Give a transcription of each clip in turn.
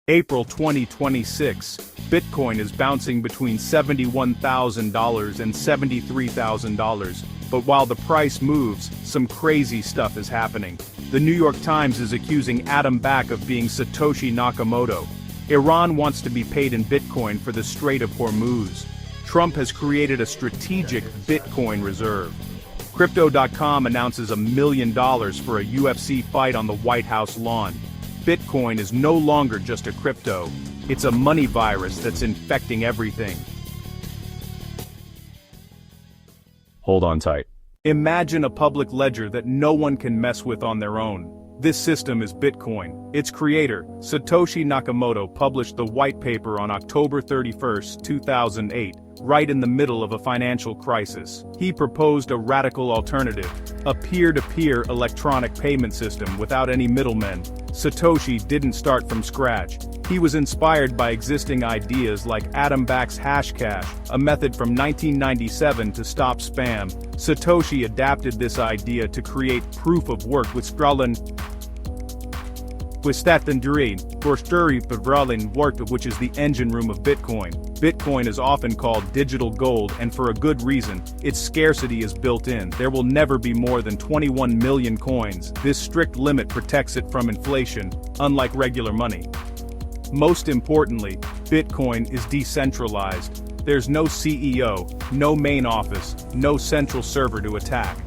April 2026, Bitcoin is bouncing between $71,000 and $73,000. But while the price moves, some crazy stuff is happening. The New York Times is accusing Adam Back of being Satoshi Nakamoto. Iran wants to be paid in Bitcoin for the Strait of Hormuz. Trump has created a strategic Bitcoin reserve. Crypto.com announces $1 million for a UFC fight on the White House lawn. Bitcoin is no longer just a crypto, it's a money virus that's infecting everything. Hold on tight. Imagine a public ledger that no one can mess with on their own. This system is Bitcoin. Its creator, Satoshi Nakamoto, published the white paper on October 31, 2008, right in the middle of a financial crisis. He proposed a radical alternative, a peer-to-peer electronic payment system without any middlemen. Satoshi didn't start from scratch. He was inspired by existing ideas like Adam Back's Hashcash, a method from 1997 to stop spam. Satoshi adapted this idea to create proof of work with which is the engine room of Bitcoin. Bitcoin is often called digital gold, and for a good reason. Its scarcity is built in. There will never be more than 21 million coins. This strict limit protects it from inflation, unlike regular money. Most importantly, Bitcoin is decentralized. There's no CEO, no main office, no central server to attack.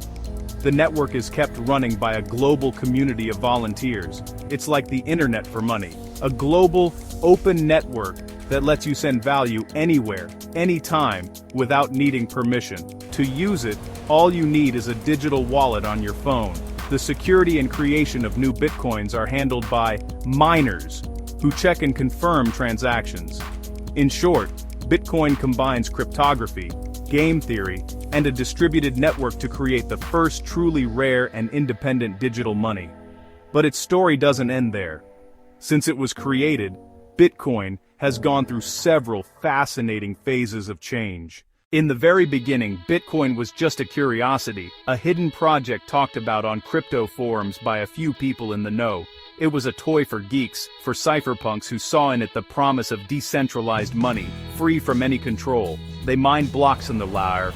The network is kept running by a global community of volunteers. It's like the internet for money, a global, open network that lets you send value anywhere, anytime, without needing permission. To use it, all you need is a digital wallet on your phone. The security and creation of new Bitcoins are handled by miners, who check and confirm transactions. In short, Bitcoin combines cryptography, game theory, and a distributed network to create the first truly rare and independent digital money. But its story doesn't end there. Since it was created, Bitcoin has gone through several fascinating phases of change. In the very beginning, Bitcoin was just a curiosity, a hidden project talked about on crypto forums by a few people in the know. It was a toy for geeks, for cypherpunks who saw in it the promise of decentralized money, free from any control. They mined blocks in the layer,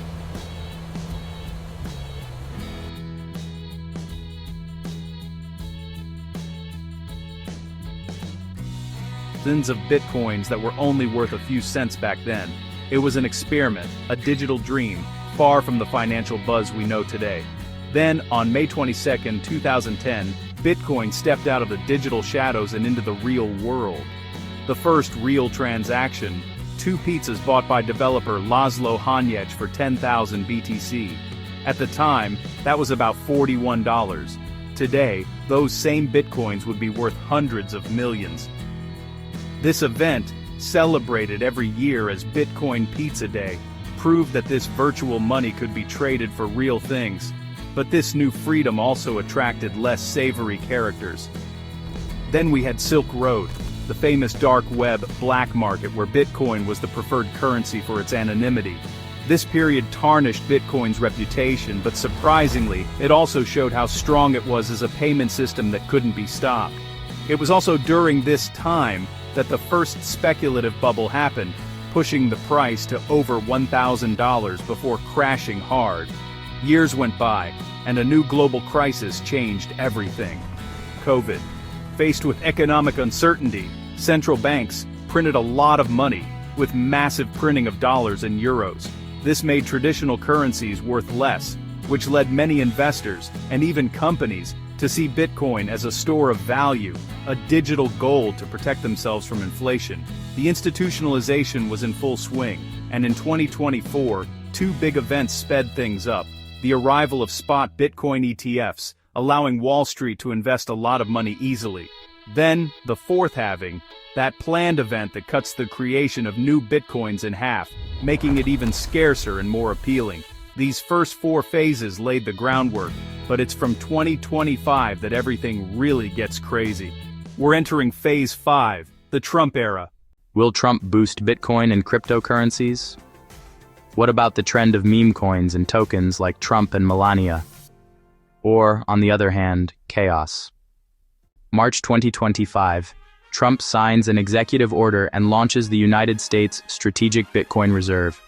thousands of bitcoins that were only worth a few cents back then. It was an experiment, a digital dream, far from the financial buzz we know today. Then, on May 22, 2010, Bitcoin stepped out of the digital shadows and into the real world. The first real transaction, 2 pizzas bought by developer Laszlo Hanyecz for 10,000 BTC. At the time, that was about $41. Today, those same Bitcoins would be worth hundreds of millions. This event, celebrated every year as Bitcoin Pizza Day, proved that this virtual money could be traded for real things. But this new freedom also attracted less savory characters. Then we had Silk Road, the famous dark web black market where Bitcoin was the preferred currency for its anonymity. This period tarnished Bitcoin's reputation, but surprisingly, it also showed how strong it was as a payment system that couldn't be stopped. It was also during this time that the first speculative bubble happened, pushing the price to over $1,000 before crashing hard. Years went by, and a new global crisis changed everything. COVID. Faced with economic uncertainty, central banks printed a lot of money, with massive printing of dollars and euros. This made traditional currencies worth less, which led many investors, and even companies, to see Bitcoin as a store of value, a digital gold to protect themselves from inflation. The institutionalization was in full swing, and in 2024, 2 big events sped things up. The arrival of spot Bitcoin ETFs, allowing Wall Street to invest a lot of money easily. Then, the fourth halving, that planned event that cuts the creation of new Bitcoins in half, making it even scarcer and more appealing. These first 4 phases laid the groundwork, but it's from 2025 that everything really gets crazy. We're entering phase 5, the Trump era. Will Trump boost Bitcoin and cryptocurrencies? What about the trend of meme coins and tokens like Trump and Melania? Or, on the other hand, chaos? March 2025, Trump signs an executive order and launches the United States Strategic Bitcoin Reserve.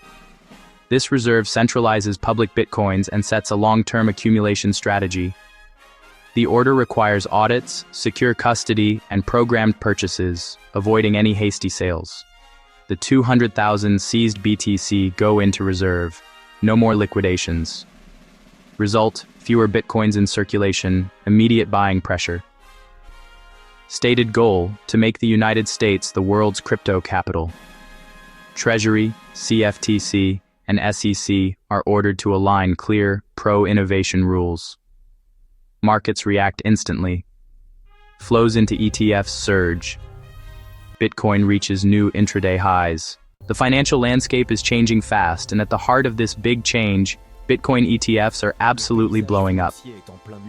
This reserve centralizes public bitcoins and sets a long-term accumulation strategy. The order requires audits, secure custody, and programmed purchases, avoiding any hasty sales. The 200,000 seized BTC go into reserve. No more liquidations. Result: fewer bitcoins in circulation, immediate buying pressure. Stated goal: to make the United States the world's crypto capital. Treasury, CFTC, and SEC are ordered to align clear, pro-innovation rules. Markets react instantly. Flows into ETFs surge. Bitcoin reaches new intraday highs. The financial landscape is changing fast, and at the heart of this big change, Bitcoin ETFs are absolutely blowing up.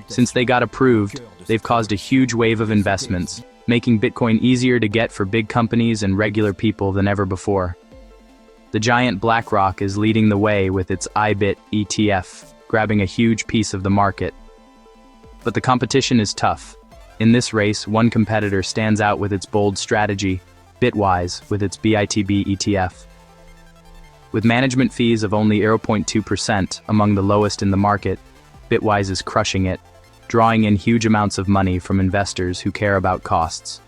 Since they got approved, they've caused a huge wave of investments, making Bitcoin easier to get for big companies and regular people than ever before. The giant BlackRock is leading the way with its IBIT ETF, grabbing a huge piece of the market. But the competition is tough. In this race, one competitor stands out with its bold strategy, Bitwise with its BITB ETF. With management fees of only 0.2%, among the lowest in the market, Bitwise is crushing it, drawing in huge amounts of money from investors who care about costs.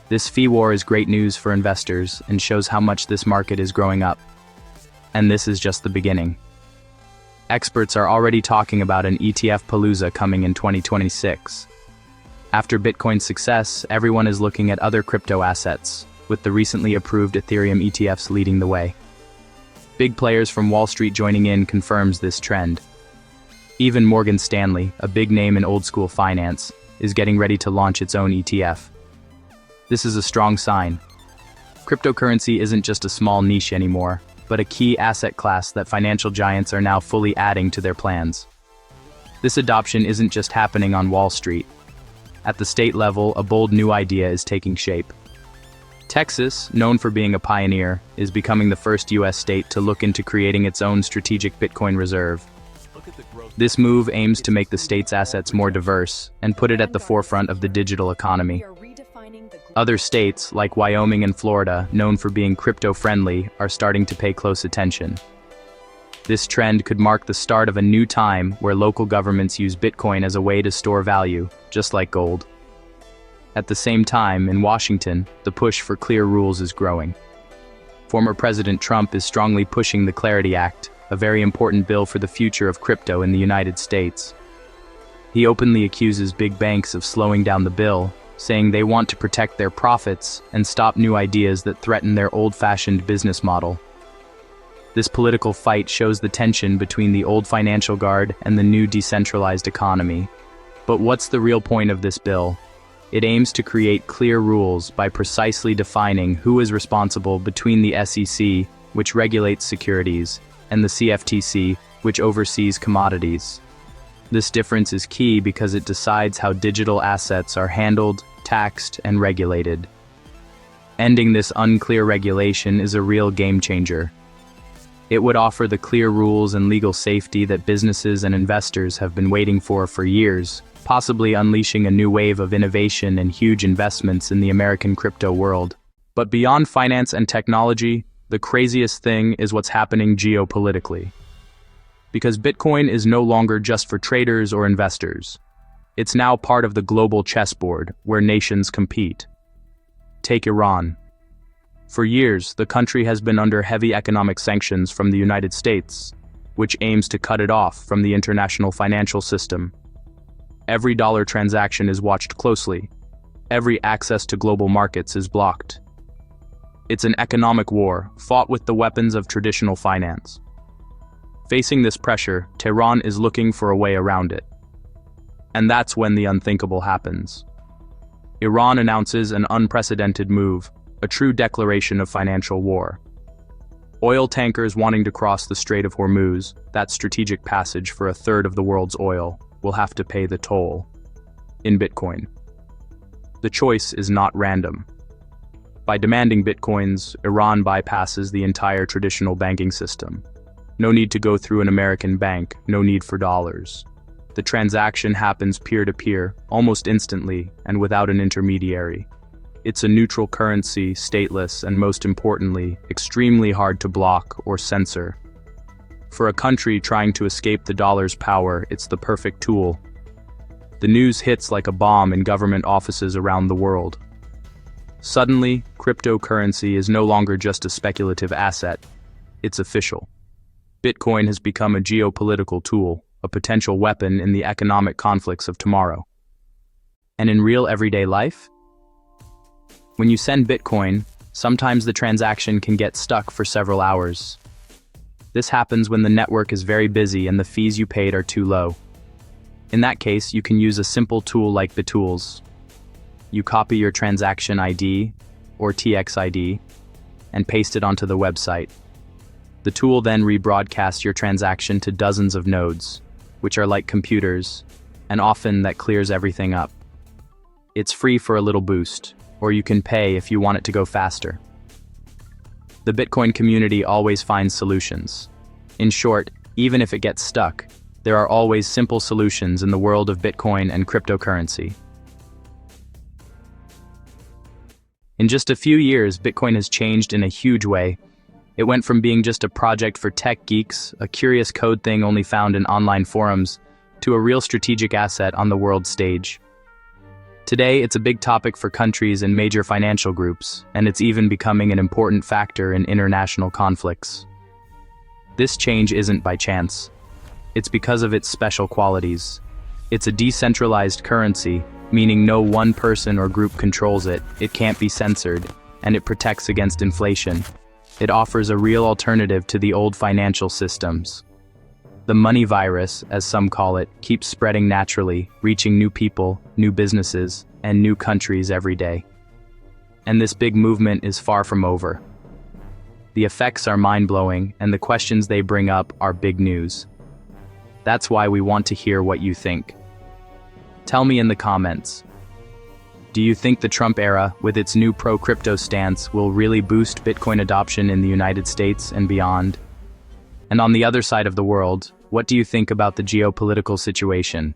This fee war is great news for investors and shows how much this market is growing up. And this is just the beginning. Experts are already talking about an ETF palooza coming in 2026. After Bitcoin's success, everyone is looking at other crypto assets, with the recently approved Ethereum ETFs leading the way. Big players from Wall Street joining in confirms this trend. Even Morgan Stanley, a big name in old-school finance, is getting ready to launch its own ETF. This is a strong sign. Cryptocurrency isn't just a small niche anymore, but a key asset class that financial giants are now fully adding to their plans. This adoption isn't just happening on Wall Street. At the state level, a bold new idea is taking shape. Texas, known for being a pioneer, is becoming the first U.S. state to look into creating its own strategic Bitcoin reserve. This move aims to make the state's assets more diverse and put it at the forefront of the digital economy. Other states, like Wyoming and Florida, known for being crypto-friendly, are starting to pay close attention. This trend could mark the start of a new time where local governments use Bitcoin as a way to store value, just like gold. At the same time, in Washington, the push for clear rules is growing. Former President Trump is strongly pushing the Clarity Act, a very important bill for the future of crypto in the United States. He openly accuses big banks of slowing down the bill, saying they want to protect their profits and stop new ideas that threaten their old-fashioned business model. This political fight shows the tension between the old financial guard and the new decentralized economy. But what's the real point of this bill? It aims to create clear rules by precisely defining who is responsible between the SEC, which regulates securities, and the CFTC, which oversees commodities. This difference is key because it decides how digital assets are handled, taxed, and regulated. Ending this unclear regulation is a real game changer. It would offer the clear rules and legal safety that businesses and investors have been waiting for years, possibly unleashing a new wave of innovation and huge investments in the American crypto world. But beyond finance and technology, the craziest thing is what's happening geopolitically. Because Bitcoin is no longer just for traders or investors. It's now part of the global chessboard where nations compete. Take Iran. For years, the country has been under heavy economic sanctions from the United States, which aims to cut it off from the international financial system. Every dollar transaction is watched closely. Every access to global markets is blocked. It's an economic war, fought with the weapons of traditional finance. Facing this pressure, Tehran is looking for a way around it. And that's when the unthinkable happens. Iran announces an unprecedented move, a true declaration of financial war. Oil tankers wanting to cross the Strait of Hormuz, that strategic passage for a third of the world's oil, will have to pay the toll in Bitcoin. The choice is not random. By demanding Bitcoins, Iran bypasses the entire traditional banking system. No need to go through an American bank, no need for dollars. The transaction happens peer-to-peer, almost instantly, and without an intermediary. It's a neutral currency, stateless, and most importantly, extremely hard to block or censor. For a country trying to escape the dollar's power, it's the perfect tool. The news hits like a bomb in government offices around the world. Suddenly, cryptocurrency is no longer just a speculative asset. It's official. Bitcoin has become a geopolitical tool, a potential weapon in the economic conflicts of tomorrow. And in real everyday life? When you send Bitcoin, sometimes the transaction can get stuck for several hours. This happens when the network is very busy and the fees you paid are too low. In that case, you can use a simple tool like Bittools. You copy your transaction ID, or TXID, and paste it onto the website. The tool then rebroadcasts your transaction to dozens of nodes, which are like computers, and often that clears everything up. It's free for a little boost, or you can pay if you want it to go faster. The Bitcoin community always finds solutions. In short, even if it gets stuck, there are always simple solutions in the world of Bitcoin and cryptocurrency. In just a few years, Bitcoin has changed in a huge way. It went from being just a project for tech geeks, a curious code thing only found in online forums, to a real strategic asset on the world stage. Today, it's a big topic for countries and major financial groups, and it's even becoming an important factor in international conflicts. This change isn't by chance. It's because of its special qualities. It's a decentralized currency, meaning no one person or group controls it, it can't be censored, and it protects against inflation. It offers a real alternative to the old financial systems. The money virus, as some call it, keeps spreading naturally, reaching new people, new businesses, and new countries every day. And this big movement is far from over. The effects are mind-blowing, and the questions they bring up are big news. That's why we want to hear what you think. Tell me in the comments. Do you think the Trump era, with its new pro-crypto stance, will really boost Bitcoin adoption in the United States and beyond? And on the other side of the world, what do you think about the geopolitical situation?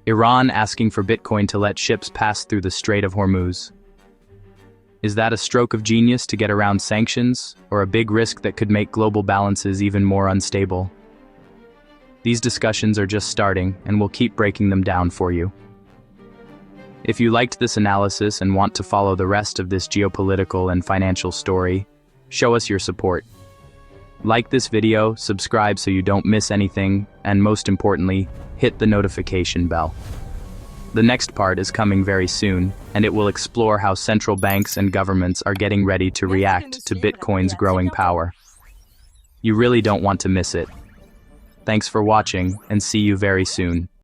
Iran asking for Bitcoin to let ships pass through the Strait of Hormuz. Is that a stroke of genius to get around sanctions, or a big risk that could make global balances even more unstable? These discussions are just starting, and we'll keep breaking them down for you. If you liked this analysis and want to follow the rest of this geopolitical and financial story, show us your support. Like this video, subscribe so you don't miss anything, and most importantly, hit the notification bell. The next part is coming very soon, and it will explore how central banks and governments are getting ready to react to Bitcoin's growing power. You really don't want to miss it. Thanks for watching, and see you very soon.